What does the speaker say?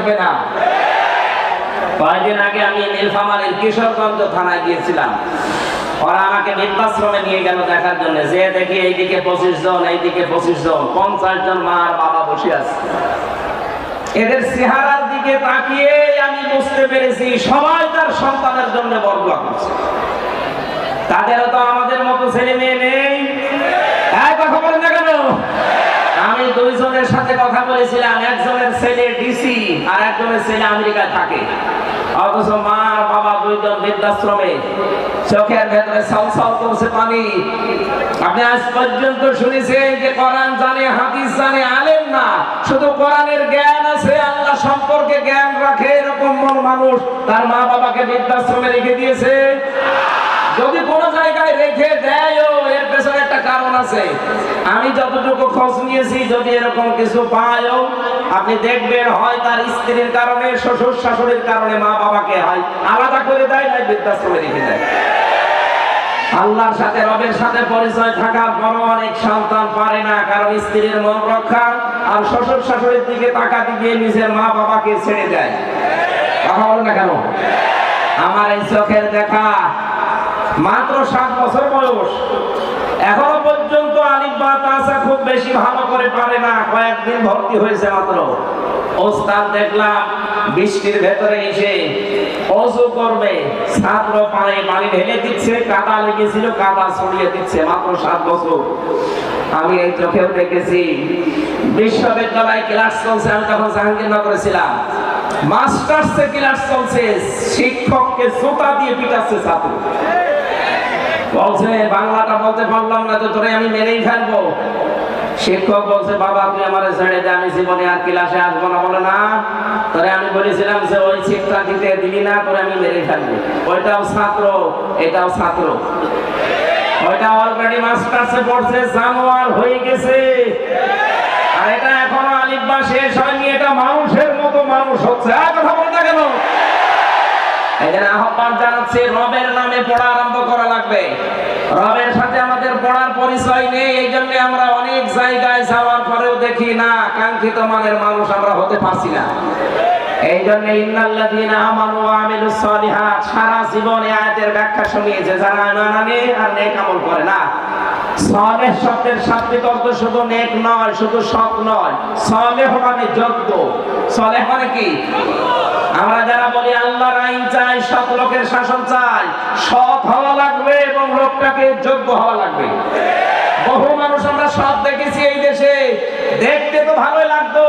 আসবে না? কয়েকদিন আগে আমি নীলফামারীর কিশোরগঞ্জ থানায় গিয়েছিলাম। ওরা আমাকে বৃদ্ধাশ্রমে নিয়ে গেল দেখার জন্য। যে দেখি এইদিকে 25 জন, এইদিকে 25 জন, 50 জন মা আর বাবা বসে আছে। এদের চেহারার দিকে তাকিয়ে আমি বুঝতে পেরেছি সবাই তার সন্তানের জন্য বরদোয়া করছে। তাদেরও তো আমাদের মতো ছেলে মেয়ে নেই। কথা বলেন না কেন? আমি দুইজনের সাথে কথা বলেছিলাম। একজনের ছেলে ডিসি আর একজনের ছেলে আমেরিকায় থাকে, অথচ মা আর বাবা দুইজন বৃদ্ধাশ্রমে। চোখের ভেতরে ছলছল করছে পানি। আপনি আজ পর্যন্ত শুনেছেন যে কোরআন জানে, হাদিস জানে, আলেম না, শুধু কোরআনের জ্ঞান আছে, আল্লাহ সম্পর্কে জ্ঞান রাখে, এরকম মানুষ তার মা বাবাকে বৃদ্ধাশ্রমে রেখে দিয়েছে? যদি কোন জায়গায় রেখে দেয়, এর পেছনে একটা কারণ আছে। আমি যতটুকু খোঁজ নিয়েছি, যদি এরকম কিছু পায়, আপনি দেখবেন হয় তার স্ত্রীর কারণে, শ্বশুর শাশুড়ির কারণে মা বাবাকে হয় আলাদা করে দেয়, নাই বৃদ্ধাশ্রমে রেখে দেয়। আল্লাহর সাথে, রবের সাথে পরিচয় থাকার পরও অনেক সন্তান পারে না, কারণ স্ত্রীর মন রক্ষা আর শ্বশুর শাশুড়ির দিকে তাকাতে গিয়ে নিজের মা বাবাকে ছেড়ে দেয়। কথা বলো না কেন? আমার এই চোখের দেখা, মাত্র 7 বছর বয়স, এখনো পর্যন্ত আলিফ বা তাসা খুব বেশি ভালো করে পারে না। কয়েকদিন ভর্তি হয়েছে মাত্র। ওস্তাদ দেখলাম বৃষ্টির ভেতরে এসে ওযু করবে, ছাত্র পানি ঢেলে দিচ্ছে, কাদা লেগেছিল কাদা ছড়িয়ে দিচ্ছে। মাত্র 7 বছর। আমি এই চোখেও দেখেছি। বিশ্ববিদ্যালয়ে ক্লাস চলছে, আমি তখন জাহাঙ্গীরনগরে ছিলাম। মাস্টার্সে ক্লাস চলছে, শিক্ষককে জুতা দিয়ে পিটাচ্ছে ছাত্র। বলছে বাংলাটা বলতে পারলাম না তো তোরে আমি মেরেই ফেলবো। শিক্ষক বলছে বাবা তুই আমারে ছেড়ে দে, আমি জীবনে আর ক্লাসে আসবো না। বলে না, তোরে আমি বলেছিলাম যে ওই শিক্ষা দিতে দিলি না, তোরে আমি মেরে ফেলবো। ওইটাও ছাত্র, এটাও ছাত্র। ওইটা অলরেডি মাস্টার্সে পড়ছে, জানোয়ার হয়ে গেছে, আর এটা এখনো আলিফ বা শেষ হয়নি। এটা মানুষের মতো মানুষ হচ্ছে। কথা বলতে কেন? এখানে আহ্বান জানাচ্ছি, রবের নামে পড়া আরম্ভ করা লাগবে। রবের সাথে আমাদের পড়ার পরিচয় নেই, এই জন্য আমরা অনেক জায়গায় যাওয়ার পরেও দেখি না কাঙ্ক্ষিত মানের মানুষ আমরা হতে পারছি না। এই জন্য ইন্নাল্লাযীনা আমানু ওয়া আমিলুস সালিহাত, সারা জীবন এই আয়াতের ব্যাখ্যা শুনিয়েছে, যারা ঈমান আনে আর নেক আমল করে না। সালেহ শব্দের শাব্দিক অর্থ শুধু নেক নয়, শুধু সৎ নয়। সালেহ মানে যোগ্য। সালেহ মানে কি? আমরা যারা বলি আল্লাহর আইন চাই, সৎ লোকের শাসন চাই, সৎ হওয়া লাগবে এবং লোকটাকে যোগ্য হওয়া লাগবে। বহু মানুষ আমরা সৎ দেখেছি এই দেশে, দেখতে তো ভালোই লাগতো।